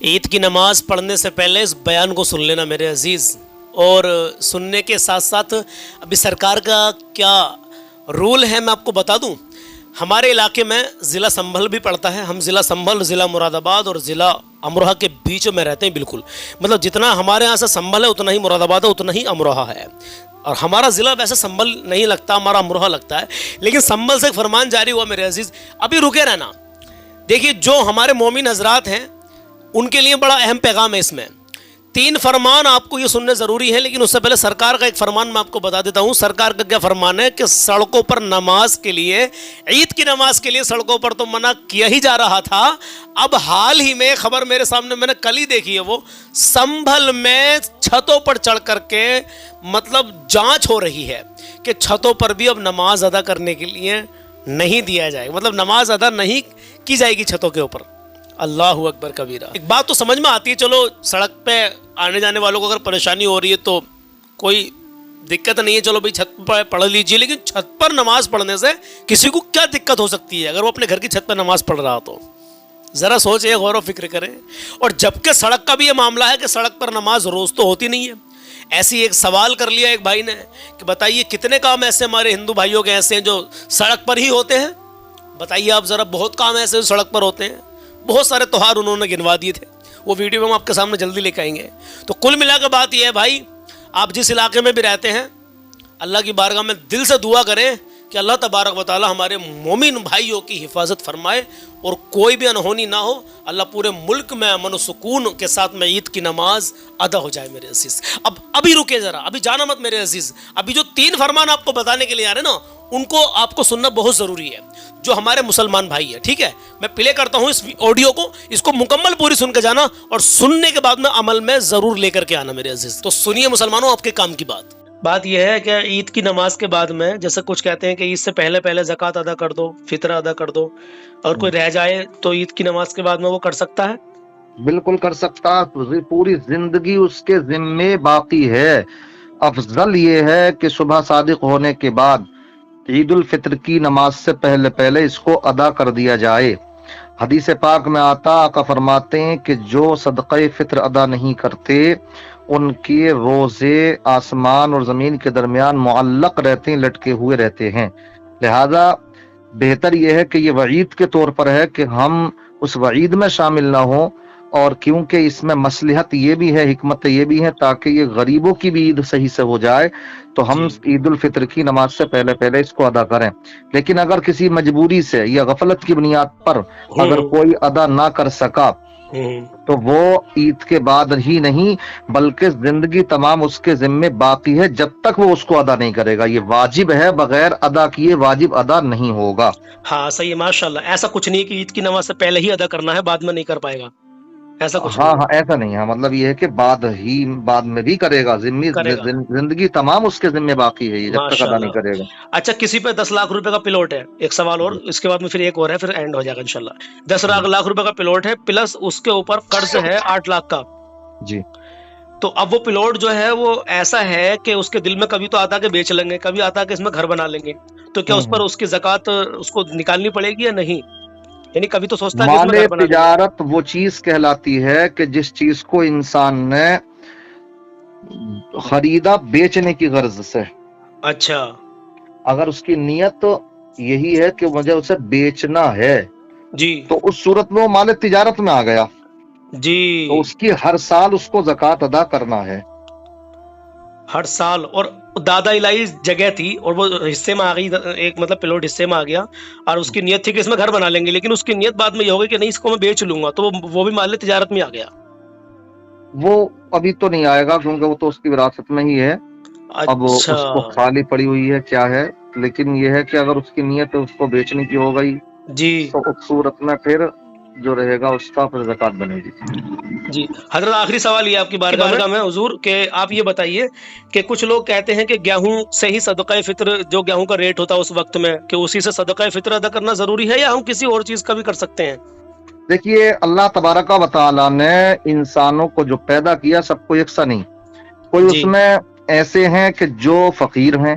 عید کی نماز پڑھنے سے پہلے اس بیان کو سن لینا میرے عزیز، اور سننے کے ساتھ ساتھ ابھی سرکار کا کیا رول ہے میں آپ کو بتا دوں۔ ہمارے علاقے میں ضلع سنبھل بھی پڑتا ہے، ہم ضلع سنبھل، ضلع مراد آباد اور ضلع امروہہ کے بیچ میں رہتے ہیں بالکل، مطلب جتنا ہمارے یہاں سے سنبھل ہے اتنا ہی مراد آباد ہے، اتنا ہی امروہہ ہے، اور ہمارا ضلع ویسے سنبھل نہیں لگتا، ہمارا امروہہ لگتا ہے، لیکن سنبھل سے ایک فرمان جاری ہوا میرے عزیز، ابھی رکے رہنا۔ دیکھیے جو ہمارے مومن حضرات ہیں ان کے لیے بڑا اہم پیغام ہے اس میں، 3 فرمان آپ کو یہ سننے ضروری ہے، لیکن اس سے پہلے سرکار کا ایک فرمان میں آپ کو بتا دیتا ہوں۔ سرکار کا کیا فرمان ہے کہ سڑکوں پر نماز کے لیے، عید کی نماز کے لیے سڑکوں پر تو منع کیا ہی جا رہا تھا، اب حال ہی میں خبر میرے سامنے میں نے کل ہی دیکھی ہے، وہ سنبھل میں چھتوں پر چڑھ کر کے مطلب جانچ ہو رہی ہے کہ چھتوں پر بھی اب نماز ادا کرنے کے لیے نہیں دیا جائے گا، مطلب نماز ادا نہیں کی جائے گی چھتوں کے اوپر۔ اللہ اکبر کبیرہ۔ ایک بات تو سمجھ میں آتی ہے، چلو سڑک پہ آنے جانے والوں کو اگر پریشانی ہو رہی ہے تو کوئی دقت نہیں ہے، چلو بھائی چھت پر پڑھ لیجئے، لیکن چھت پر نماز پڑھنے سے کسی کو کیا دقت ہو سکتی ہے اگر وہ اپنے گھر کی چھت پر نماز پڑھ رہا تو؟ ذرا سوچیں، غور و فکر کریں۔ اور جبکہ سڑک کا بھی یہ معاملہ ہے کہ سڑک پر نماز روز تو ہوتی نہیں ہے۔ ایسی ایک سوال کر لیا ایک بھائی نے کہ بتائیے کتنے کام ایسے ہمارے ہندو بھائیوں کے ایسے ہیں جو سڑک پر ہی ہوتے ہیں؟ بتائیے آپ ذرا، بہت کام ایسے جو سڑک پر ہوتے ہیں، بہت سارے تہوار انہوں نے گنوا دیے تھے، وہ ویڈیو میں ہم آپ کے سامنے جلدی لے کے آئیں گے۔ تو کل ملا کے بات یہ ہے بھائی، آپ جس علاقے میں بھی رہتے ہیں، اللہ کی بارگاہ میں دل سے دعا کریں کہ اللہ تبارک و تعالی ہمارے مومن بھائیوں کی حفاظت فرمائے اور کوئی بھی انہونی نہ ہو، اللہ پورے ملک میں امن و سکون کے ساتھ میں عید کی نماز ادا ہو جائے میرے عزیز۔ ابھی رکے ذرا، ابھی جانا مت میرے عزیز، ابھی جو 3 فرمان آپ کو بتانے کے لیے آ رہے ہیں نا، ان کو آپ کو سننا بہت ضروری ہے، جو ہمارے مسلمان بھائی ہیں، ٹھیک ہے؟ میں پلے کرتا ہوں اس آڈیو کو، اس کو مکمل پوری سن کے جانا، اور سننے کے بعد میں عمل میں ضرور لے کر کے آنا میرے عزیز۔ تو سنیے مسلمانوں، آپ کے کام کی بات یہ ہے کہ عید کی نماز کے بعد میں، جیسے کچھ کہتے ہیں کہ عید سے پہلے زکوٰۃ ادا کر دو، فطرہ ادا کر دو، اور کوئی رہ جائے تو عید کی نماز کے بعد میں وہ کر سکتا ہے؟ بالکل کر سکتا، پوری زندگی اس کے ذمے باقی ہے۔ افضل یہ ہے کہ صبح صادق ہونے کے بعد عید الفطر کی نماز سے پہلے اس کو ادا کر دیا جائے۔ حدیث پاک میں آتا، آقا فرماتے ہیں کہ جو صدقہ فطر ادا نہیں کرتے ان کے روزے آسمان اور زمین کے درمیان معلق رہتے ہیں، لٹکے ہوئے رہتے ہیں۔ لہذا بہتر یہ ہے کہ یہ وعید کے طور پر ہے کہ ہم اس وعید میں شامل نہ ہوں، اور کیونکہ اس میں مصلحت یہ بھی ہے، حکمت یہ بھی ہے، تاکہ یہ غریبوں کی بھی عید صحیح سے ہو جائے، تو ہم عید الفطر کی نماز سے پہلے اس کو ادا کریں۔ لیکن اگر کسی مجبوری سے یا غفلت کی بنیاد پر اگر کوئی ادا نہ کر سکا تو وہ عید کے بعد ہی نہیں بلکہ زندگی تمام اس کے ذمے باقی ہے، جب تک وہ اس کو ادا نہیں کرے گا۔ یہ واجب ہے، بغیر ادا کیے واجب ادا نہیں ہوگا۔ ہاں صحیح ہے، ماشاءاللہ۔ ایسا کچھ نہیں کہ عید کی نماز سے پہلے ہی ادا کرنا ہے، بعد میں نہیں کر پائے گا، ایسا کچھ نہیں۔ ہاں ایسا نہیں ہے، مطلب یہ ہے کہ بعد میں بھی کرے گا، زندگی تمام اس کے ذمے باقی ہے، یہ جب تک ادا نہیں کرے گا۔ اچھا، کسی پہ 10 لاکھ روپے کا پلاٹ ہے، ایک سوال اور اس کے بعد میں پھر ایک اور ہے، پھر اینڈ ہو جائے گا انشاءاللہ۔ 10 لاکھ روپے کا پلاٹ ہے، پلس اس کے اوپر قرض ہے 8 لاکھ کا، جی۔ تو اب وہ پلاٹ جو ہے وہ ایسا ہے کہ اس کے دل میں کبھی تو آتا کہ بیچ لیں گے، کبھی آتا کہ اس میں گھر بنا لیں گے، تو کیا اس پر اس کی زکوٰۃ اس کو نکالنی پڑے گی یا نہیں؟ یعنی کبھی تو سوچتا ہے کہ اس میں گھر بنا لیں گے۔ تجارت وہ چیز کہلاتی ہے کہ جس چیز کو انسان نے خریدا بیچنے کی غرض سے۔ اچھا، اگر اس کی نیت یہی ہے کہ مجھے اسے بیچنا ہے جی تو اس صورت میں وہ مال تجارت میں آ گیا، جی، تو اس کی ہر سال اس کو زکوٰۃ ادا کرنا ہے، ہر سال۔ اور دادا الہی جگہ تھی اور وہ حصے میں آ گئی، ایک مطلب پلاٹ حصے میں آ گیا، اور اس کی نیت تھی کہ اس میں گھر بنا لیں گے، لیکن اس کی نیت بعد میں یہ ہوگی کہ نہیں، اس کو میں بیچ لوں گا، تو وہ بھی مال تجارت میں آ گیا۔ وہ ابھی تو نہیں آئے گا کیونکہ وہ تو اس کی وراثت میں ہی ہے، اب اس کو خالی پڑی ہوئی ہے کیا ہے، لیکن یہ ہے کہ اگر اس کی نیت اس کو بیچنے کی ہو گئی جی تو اس صورت میں پھر جو رہے گا اس کا پھر زکوٰۃ بنے گی۔ جی حضرت، آخری سوال یہ آپ کی بارگاہ میں حضور کہ آپ یہ بتائیے کہ کچھ لوگ کہتے ہیں کہ گیہوں سے ہی صدقہ فطر، جو گیہوں کا ریٹ ہوتا ہے اس وقت میں، کہ اسی سے صدقہ فطر ادا کرنا ضروری ہے، یا ہم کسی اور چیز کا بھی کر سکتے ہیں؟ دیکھیے، اللہ تبارک و تعالیٰ نے انسانوں کو جو پیدا کیا سب کو یکساں نہیں، کوئی اس میں ایسے ہیں کہ جو فقیر ہیں،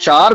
4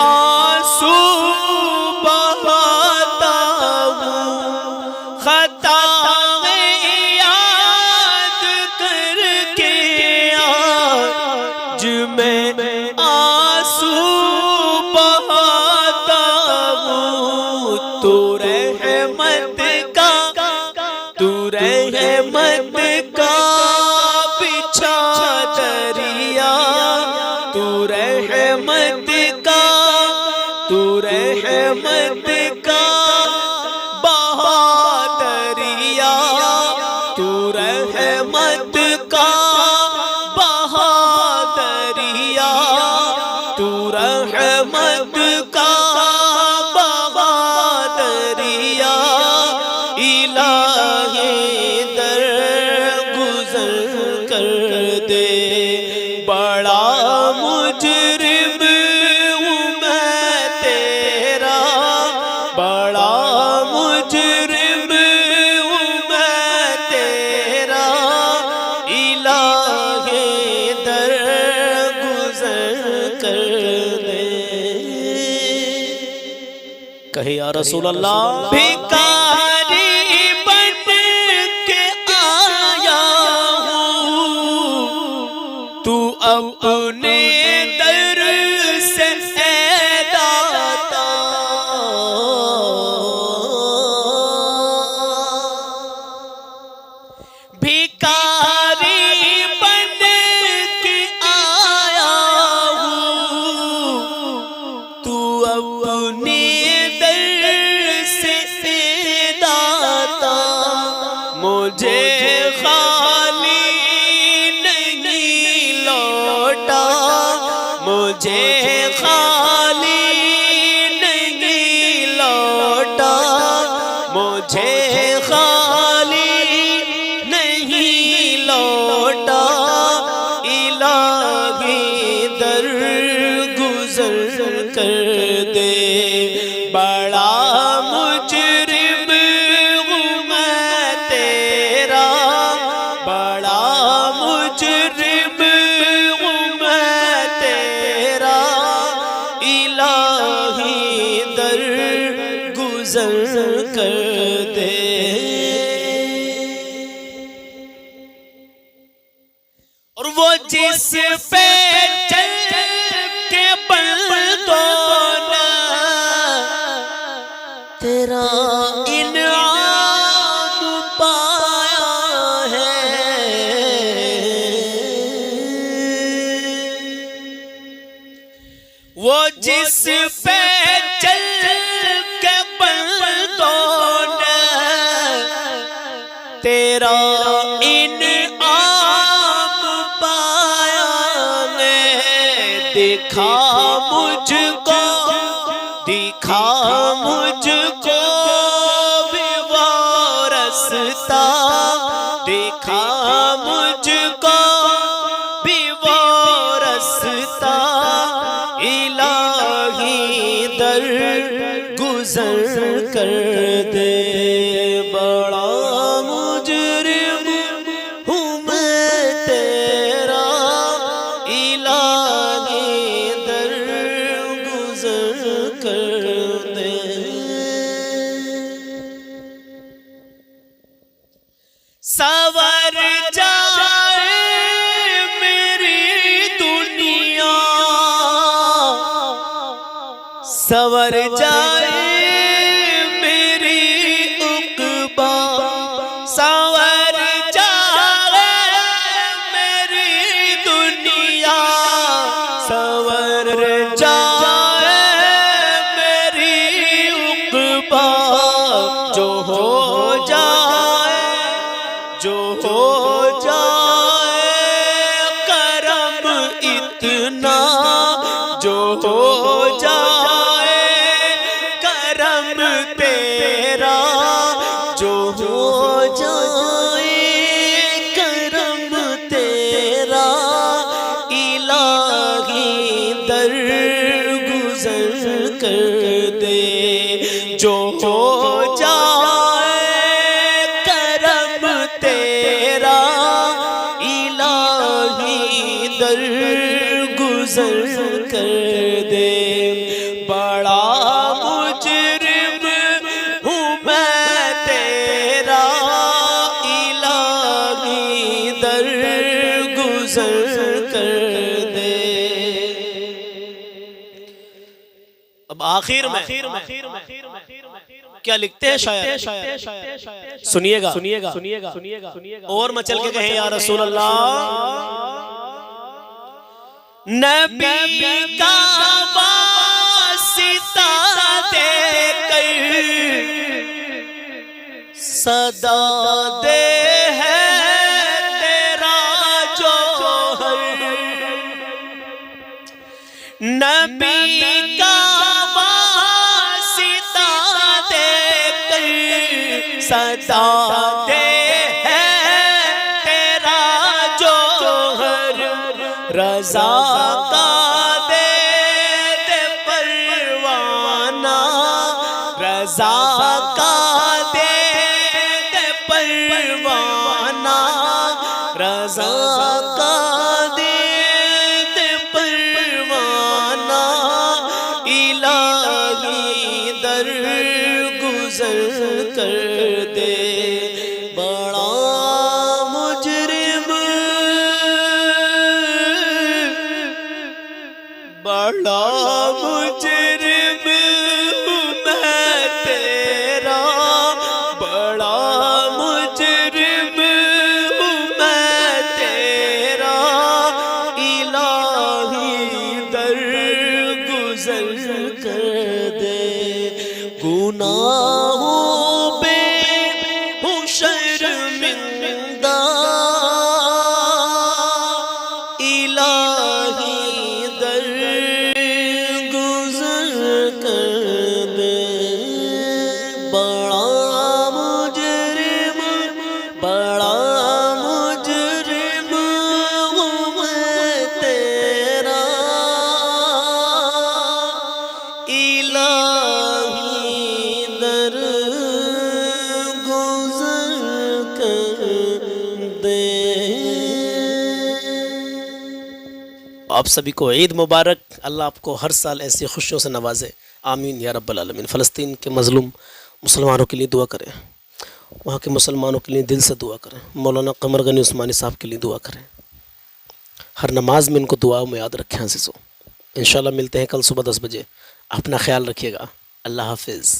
آنسو بہاتا ہوں خطا یاد کر کے آج میں آنسو بہاتا ہوں تو رحمت کا بچھا دریا تو رحمت کا بہا دریا تو رحمت کا بہا دریا تو رحمت کا بہا دریا الہی در گزر کر دے بڑا مجرم ہوں میں تیرا بڑا مجرم ہوں میں تیرا الہی در گزر کر دے کہے یا رسول اللہ بھکاری بن کے آیا ہوں تو اپنے در سے اے داتا بھکاری بن کے آیا ہوں تو اپنے مجھے خالی نہیں لوٹا مجھے خالی نہیں لوٹا مجھے خالی نہیں لوٹا الہی در گزر کر دے بڑا مجرم ہوں میں تیرا بڑا مجرم ہوں میں تیرا الہی در گزر کر دے اور وہ جس پہ چل کے بندونا تیرا انعام پایا ہے وہ جس پہ چل کے بندوں نے تیرا انعام پایا ہے دکھا مجھ کو بھی وہ رستہ دکھا مجھ کو بھی وہ رستہ الہی در گزر کر دے بڑا مجرم ہوں میں تیرا الہی در گزر کر دے سور جائے میری دنیا سور جائے میری عقبہ سور جائے میری دنیا سور جائے میری عقبہ جو ہو جائے کرم اتنا جو ہو جائے کرم تیرا جو ہو جائے کرم تیرا الہی در گزر کر دے جو ہو جائے کرم تیرا الہی در گزر کر دے اب آخر میں کیا لکھتے ہیں شاعر، سنیے گا اور مچل کے کہیں یا رسول اللہ، نبی کا واسطہ دے کر صدا دے ہے تیرا جوہر، نبی کا واسطہ دے کر صدا دے ہے تیرا جوہر، رضا کا دے دے پروانہ، رضا کا دے دے پروانہ، رضا کا دے دے پروانہ، الہی در گزر کر دے، بڑا مجرم بڑا مجرم میں تیرا، بڑا مجرم میں تیرا، الہی در گزر کر دے، گناہوں پہ ہوں شرمندہ، الہی در گزر کر دے، بڑا مجرم ہوں میں تیرا، الہی در گزر کر دے۔ آپ سبھی کو عید مبارک، اللہ آپ کو ہر سال ایسی خوشیوں سے نوازے، آمین یا رب العالمین۔ فلسطین کے مظلوم مسلمانوں کے لیے دعا کریں، وہاں کے مسلمانوں کے لیے دل سے دعا کریں، مولانا قمر غنی عثمانی صاحب کے لیے دعا کریں، ہر نماز میں ان کو دعاؤں میں یاد رکھیں عزیزو۔ انشاءاللہ ملتے ہیں کل صبح 10 بجے، اپنا خیال رکھیے گا، اللہ حافظ۔